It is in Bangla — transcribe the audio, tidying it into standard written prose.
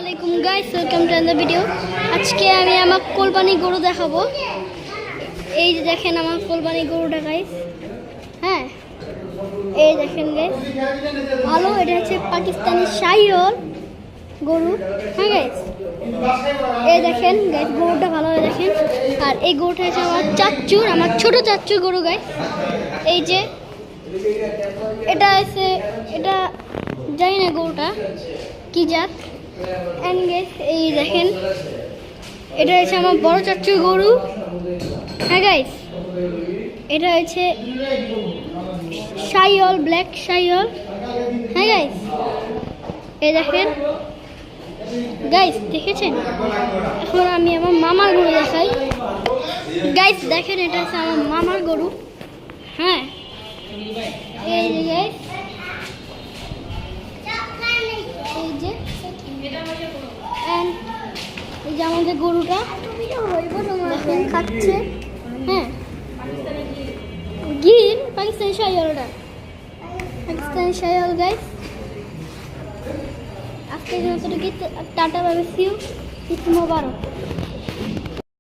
আসসালামাইকুম guys, welcome to another video. আজকে আমি আমার কোরবানি গরু দেখাবো। এই যে দেখেন আমার কোরবানি গরুটা গাইস। হ্যাঁ, এই দেখেন গাইস, ভালো। এটা হচ্ছে পাকিস্তানি শাহিওয়াল গরু। হ্যাঁ গাইস, এই দেখেন গাইস, গরুটা ভালো হয়ে দেখেন। আর এই গরুটা হচ্ছে আমার ছোট চাচ্চুর গরু গাইস। এই যে এটা হচ্ছে, এটা জানি না গরুটা কি জাত। এন্ড গাইস, এই দেখেন, এটা হচ্ছে আমার বড় চাচ্চুর গরু। হ্যাঁ গাইস, এটা হচ্ছে শাহিওয়াল, ব্ল্যাক শাহিওয়াল। হ্যাঁ গাইস, এই দেখেন গাইস, দেখেছেন? এখন আমি আমার মামার গরু দেখাই। গাইস দেখেন, এটা হচ্ছে আমার মামার গরু। হ্যাঁ, এই যে গাইস, এই যে এই যে আমাদের গরুটা দেখেন খাচ্ছে। হ্যাঁ, গির পাকিস্তানি শাহিওয়াল, ওটা পাকিস্তানি শাহিওয়াল গাইস। আজকে যতটুকু tata, bye, see you, Eid Mobarak.